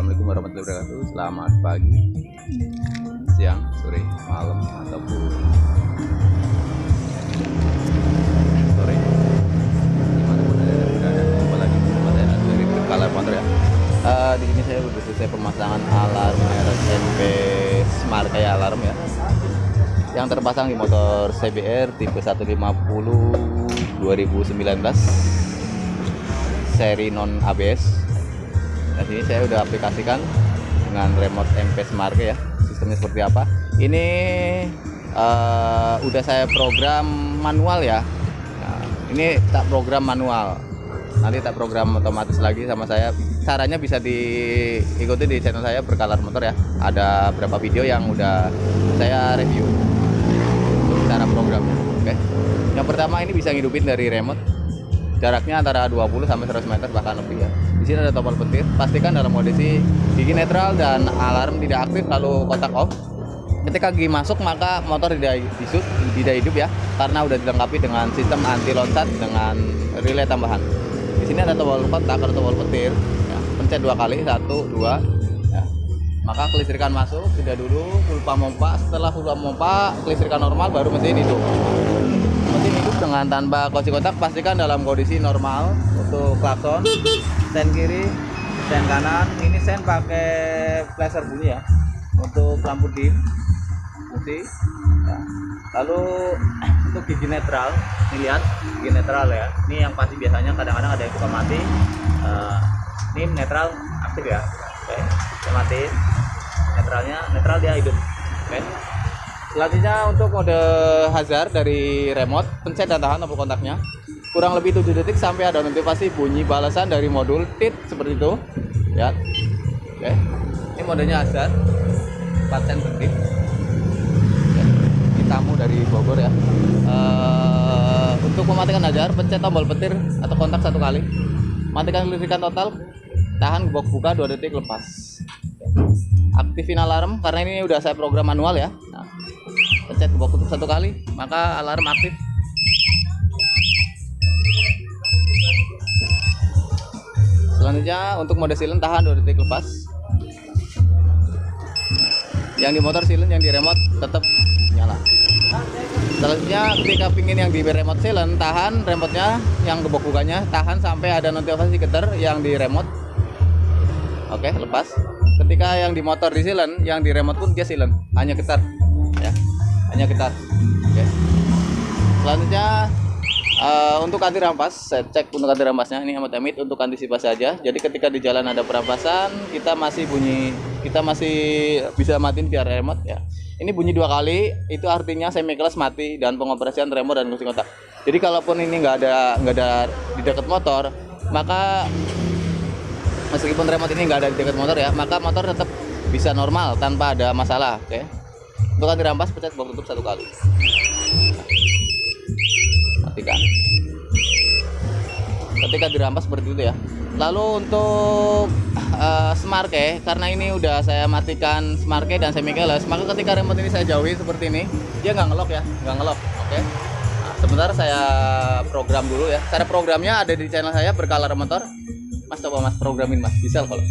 Assalamualaikum warahmatullahi wabarakatuh. Selamat pagi, siang, sore, malam, ataupun sore dimanapun ada berada. Jumpa lagi bersama saya dari Berkala Motor ya. Di sini saya sudah selesai pemasangan alarm merek MP Smart kayak alarm ya, yang terpasang di motor CBR tipe 150 2019 seri non ABS. Nah, sini saya udah aplikasikan dengan remote MP Smart ya. Sistemnya seperti apa? Ini udah saya program manual ya. Nah, ini tak program manual. Nanti tak program otomatis lagi sama saya. Caranya bisa diikuti di channel saya Berkala Motor ya. Ada beberapa video yang udah saya review untuk cara programnya. Oke. Yang pertama ini bisa ngidupin dari remote. Jaraknya antara 20 sampai 100 meter bahkan lebih ya. Di sini ada tombol petir. Pastikan dalam kondisi gigi netral dan alarm tidak aktif lalu kotak off. Ketika gigi masuk maka motor tidak hidup ya, karena udah dilengkapi dengan sistem anti loncat dengan relay tambahan. Di sini ada tombol kontak atau tombol petir. Ya, pencet 2 kali, 1, 2. Ya. Maka kelistrikan masuk, tidak dulu full pompa. Setelah full pompa, kelistrikan normal baru mesin hidup. Mesin hidup dengan tanpa kunci kotak, pastikan dalam kondisi normal. Untuk klakson, sen kiri, sen kanan, ini sen pakai flasher bunyi ya. Untuk lampu dim, fungsi. Ya. Lalu untuk gigi netral, ini lihat gigi netral ya. Ini yang pasti biasanya kadang-kadang ada yang suka mati. Ini netral aktif ya. Oke, saya matiin. Netral dia hidup. Oke. Selanjutnya untuk mode hazard dari remote, pencet dan tahan tombol kontaknya. Kurang lebih 7 detik sampai ada notifikasi bunyi balasan dari modul tit seperti itu. Ya. Oke. Ini modenya hazard. 4 sensitif. Ini tamu dari Bogor ya. Untuk mematikan hazard, pencet tombol petir atau kontak 1 kali. Matikan kelistrikan total. Tahan box buka 2 detik lepas. Aktifin alarm karena ini udah saya program manual ya. Nah, pencet box tutup 1 kali maka alarm aktif. Selanjutnya untuk mode silent tahan 2 detik lepas. Yang di motor silent, yang di remote tetap nyala. Selanjutnya ketika pingin yang di remote silent, tahan remote-nya yang gebok bukanya, tahan sampai ada notifikasi getar yang di remote. Oke, lepas. Ketika yang di motor di silent, yang di remote pun dia silent, hanya getar ya. Hanya getar. Oke. Selanjutnya untuk anti rampas, saya cek untuk anti rampasnya ini amit-amit untuk antisipasi saja. Jadi ketika di jalan ada perampasan, kita masih bisa matiin via remote ya. Ini bunyi 2 kali, itu artinya semi clutch mati dan pengoperasian remote dan kunci kotak. Jadi kalaupun ini nggak ada di dekat motor, maka meskipun remote ini nggak ada di dekat motor ya, maka motor tetap bisa normal tanpa ada masalah. Oke. Untuk anti rampas, pencet box tutup 1 kali. Matikan. Ketika dirampas seperti itu ya. Lalu untuk smart key, karena ini udah saya matikan smart key dan semi keyless, maka ketika remote ini saya jauhi seperti ini, dia nggak ngelok ya, nggak ngelok. Oke. Nah, sebentar saya program dulu ya. Cara programnya ada di channel saya Berkala Motor. Mas coba mas programin mas, bisa kalau.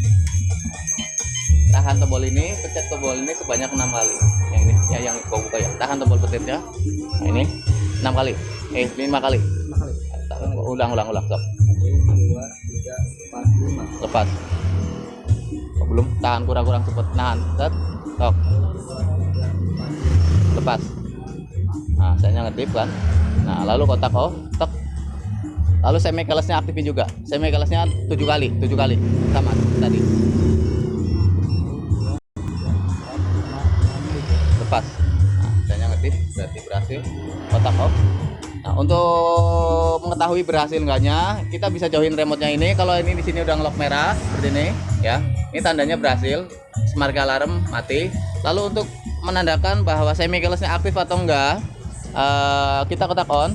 Tahan tombol ini, pencet tombol ini sebanyak 6 kali. Yang ini ya, yang buka ya. Tahan tombol petirnya. Nah, ini 6 kali. 5 kali. Ulang stop. 1, 2, 3, 4, 5. Lepas. Oh, belum, tahan kurang cepet. Nahan, set. Stop. Lepas. Nah, saya ngedip kan. Nah, lalu kotak off, tek. Lalu semi keyless-nya aktifin juga. Semi keyless-nya 7 kali. Sama tadi. Lepas. Nah, saya ngedip berarti berhasil. Kotak off. Nah, untuk mengetahui berhasil enggaknya, kita bisa jauhin remote-nya ini. Kalau ini di sini udah ngelok merah seperti ini, ya. Ini tandanya berhasil. Smart alarm mati. Lalu untuk menandakan bahwa semi keyless-nya aktif atau enggak, kita kotak on.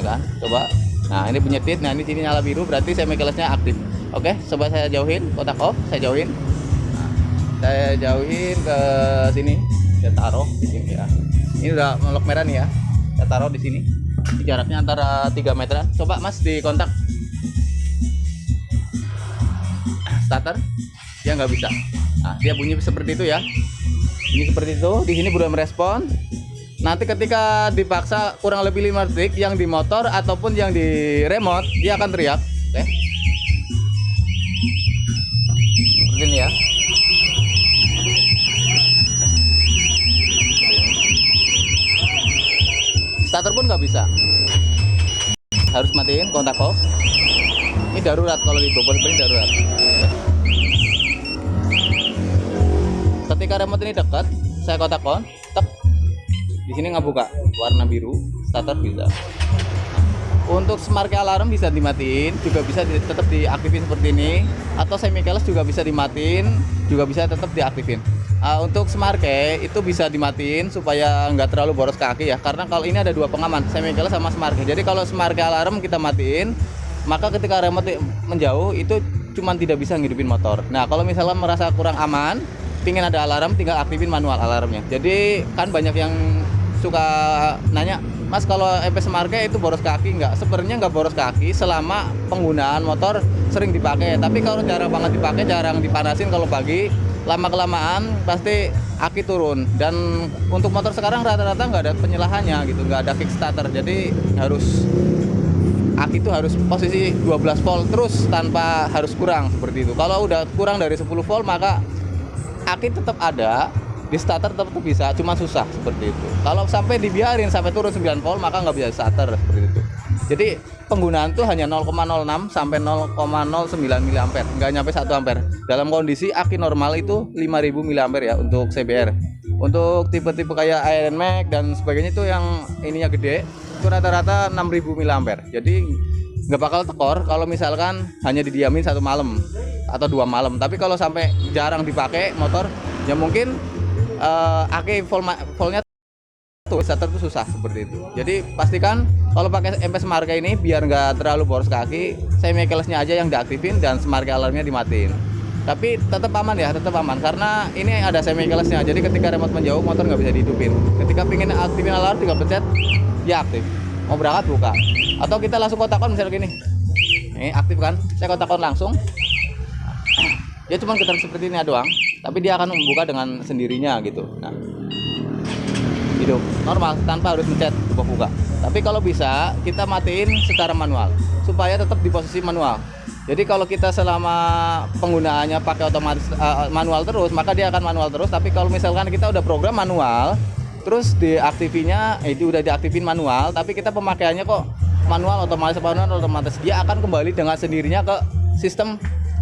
Ya kan? Coba. Nah, ini bunyi tit. Nah, ini sini nyala biru berarti semi keyless-nya aktif. Oke, coba saya jauhin, kotak off, saya jauhin. Nah, saya jauhin ke sini. Saya taruh di sini ya. Ini udah ngelok merah nih ya. Saya taruh di sini. Jaraknya antara 3 meter. Coba mas di kontak starter. dia nggak bisa. Nah, dia bunyi seperti itu ya. Bunyi seperti itu. Di sini belum merespon. Nanti ketika dipaksa kurang lebih 5 detik, yang di motor ataupun yang di remote dia akan teriak. Oke. Seperti ini ya. Starter pun nggak bisa. Harus matiin kontak off. Ini darurat, kalau di bobol ini darurat. Ketika remote ini dekat, saya kontak on, tep. Di sini ngebuka warna biru, starter bisa. Untuk smart key alarm bisa dimatiin, juga bisa tetap diaktifin seperti ini, atau semi keyless juga bisa dimatiin, juga bisa tetap diaktifin. Untuk smart key itu bisa dimatiin supaya nggak terlalu boros kaki ya, karena kalau ini ada dua pengaman, semi keyless sama smart key. Jadi kalau smart key alarm kita matiin, maka ketika remote menjauh itu cuman tidak bisa ngidupin motor. Nah, kalau misalnya merasa kurang aman, pingin ada alarm, tinggal aktifin manual alarmnya. Jadi kan banyak yang suka nanya, Mas kalau MP Smart Key itu boros kaki nggak? Sebenarnya nggak boros kaki selama penggunaan motor sering dipakai. Tapi kalau jarang banget dipakai, jarang dipanasin kalau pagi, lama kelamaan pasti aki turun. Dan untuk motor sekarang rata-rata nggak ada penyalahannya gitu, nggak ada kickstarter. Jadi aki itu harus posisi 12 volt terus tanpa harus kurang seperti itu. Kalau udah kurang dari 10 volt maka aki tetap ada, di starter tetap bisa, cuma susah seperti itu. Kalau sampai dibiarin sampai turun 9 volt maka nggak bisa starter seperti itu. Jadi penggunaan tuh hanya 0,06 sampai 0,09 mA, nggak nyampe 1 ampere. Dalam kondisi aki normal itu 5000 mA ya untuk CBR. Untuk tipe-tipe kayak Iron Max dan sebagainya itu yang ininya gede, itu rata-rata 6000 mA. Jadi nggak bakal tekor kalau misalkan hanya didiamin 1 malam atau 2 malam. Tapi kalau sampai jarang dipakai motor, ya mungkin aki voltnya tuh starter tuh susah seperti itu. Jadi pastikan kalau pakai MP Smart Key ini biar nggak terlalu boros kaki, semi keyless-nya aja yang diaktifin dan smart key alarmnya dimatiin. Tapi tetap aman ya, tetap aman karena ini ada semi keyless-nya. Jadi ketika remote menjauh motor nggak bisa dihidupin. Ketika pengen aktifin alarm tinggal pencet, ya aktif. Mau berangkat buka. Atau kita langsung kontak on misalnya gini. Ini aktif kan? Saya kontak on langsung. Dia cuma getar seperti ini doang, tapi dia akan membuka dengan sendirinya gitu. Nah, hidup normal tanpa harus mencet buka. Tapi kalau bisa kita matiin secara manual supaya tetap di posisi manual. Jadi kalau kita selama penggunaannya pakai otomatis manual terus, maka dia akan manual terus. Tapi kalau misalkan kita udah program manual, terus diaktifinnya itu udah diaktifin manual, tapi kita pemakaiannya kok manual otomatis, dia akan kembali dengan sendirinya ke sistem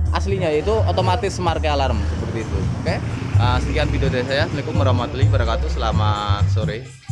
aslinya, yaitu otomatis smart key alarm seperti itu. Oke. Sekian video dari saya. Assalamualaikum warahmatullahi wabarakatuh. Selamat sore.